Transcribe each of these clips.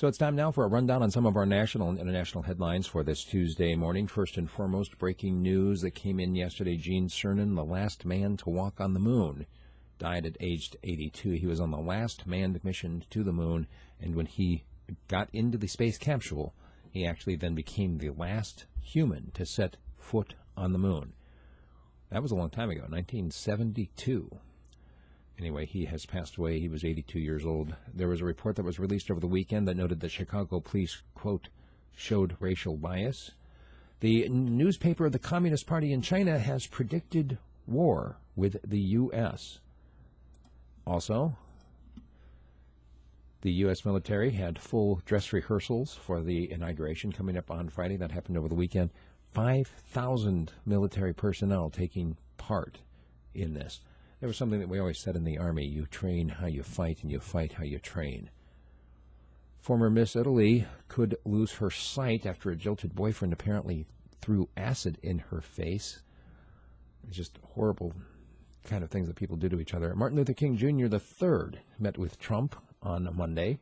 So it's time now for a rundown on some of our national and international headlines for this Tuesday morning. First and foremost, breaking news that came in yesterday. Gene Cernan, the last man to walk on the moon, died at age 82. He was on the last manned mission to the moon, and when he got into the space capsule, he actually then became the last human to set foot on the moon. That was a long time ago, 1972. Anyway, he has passed away. He was 82 years old. There was a report that was released over the weekend that noted that Chicago police, quote, showed racial bias. The newspaper of the Communist Party in China has predicted war with the U.S. Also, the U.S. military had full dress rehearsals for the inauguration coming up on Friday. That happened over the weekend. 5,000 military personnel taking part in this. There was something that we always said in the Army: you train how you fight, and you fight how you train. Former Miss Italy could lose her sight after a jilted boyfriend apparently threw acid in her face. It's just horrible kind of things that people do to each other. Martin Luther King Jr. III met with Trump on Monday,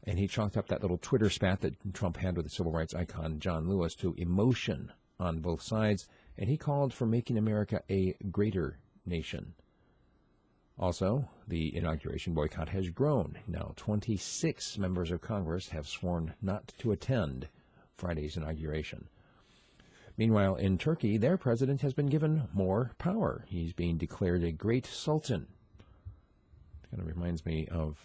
and he chalked up that little Twitter spat that Trump had with the civil rights icon John Lewis to emotion on both sides, and he called for making America a greater nation. Also, the inauguration boycott has grown. Now, 26 members of Congress have sworn not to attend Friday's inauguration. Meanwhile, in Turkey, their president has been given more power. He's being declared a great sultan. It kind of reminds me of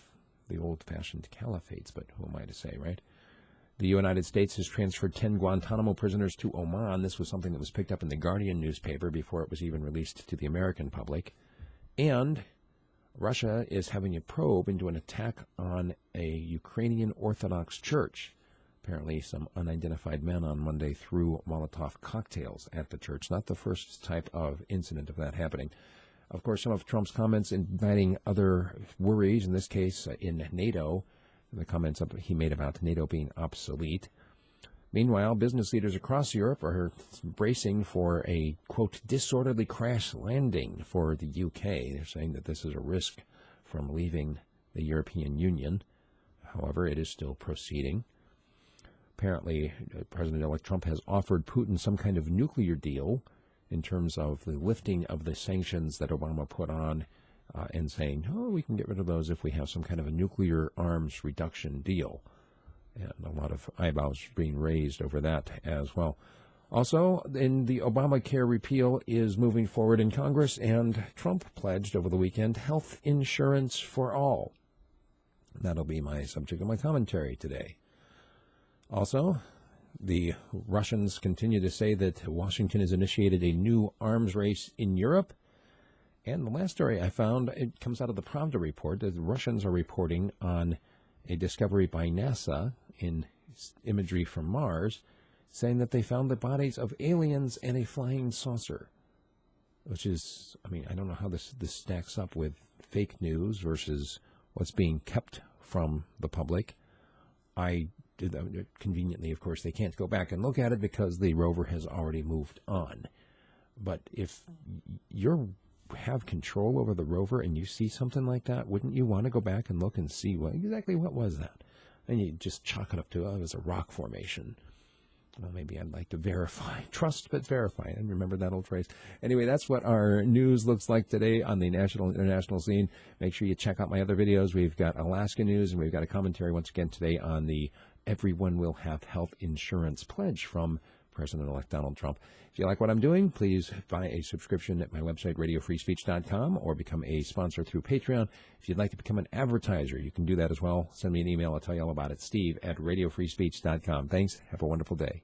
the old-fashioned caliphates, but who am I to say, right? The United States has transferred 10 Guantánamo prisoners to Oman. This was something that was picked up in the Guardian newspaper before it was even released to the American public. And Russia is having a probe into an attack on a Ukrainian Orthodox church. Apparently, some unidentified men on Monday threw Molotov cocktails at the church. Not the first type of incident of that happening. Of course, some of Trump's comments inviting other worries, in this case in NATO, the comments he made about NATO being obsolete. Meanwhile, business leaders across Europe are bracing for a, quote, disorderly crash landing for the UK. They're saying that this is a risk from leaving the European Union. However, it is still proceeding. Apparently, President-elect Trump has offered Putin some kind of nuclear deal in terms of the lifting of the sanctions that Obama put on, and saying, oh, we can get rid of those if we have some kind of a nuclear arms reduction deal. And a lot of eyebrows being raised over that as well. Also, in the Obamacare repeal is moving forward in Congress, and Trump pledged over the weekend health insurance for all. That'll be my subject of my commentary today. Also, the Russians continue to say that Washington has initiated a new arms race in Europe. And the last story I found, it comes out of the Pravda report, that the Russians are reporting on a discovery by NASA in imagery from Mars, saying that they found the bodies of aliens and a flying saucer, which is, I mean, I don't know how this stacks up with fake news versus what's being kept from the public. I did that conveniently, of course, they can't go back and look at it because the rover has already moved on. But if you have control over the rover and you see something like that, wouldn't you want to go back and look and see exactly what was that? And you just chalk it up to, oh, it was a rock formation. Well, maybe I'd like to verify. Trust but verify. And remember that old phrase. Anyway, that's what our news looks like today on the national and international scene. Make sure you check out my other videos. We've got Alaska news, and we've got a commentary once again today on the Everyone Will Have Health Insurance pledge from President-elect Donald Trump. If you like what I'm doing, please buy a subscription at my website, radiofreespeech.com, or become a sponsor through Patreon. If you'd like to become an advertiser, you can do that as well. Send me an email. I'll tell you all about it. Steve@radiofreespeech.com. Thanks. Have a wonderful day.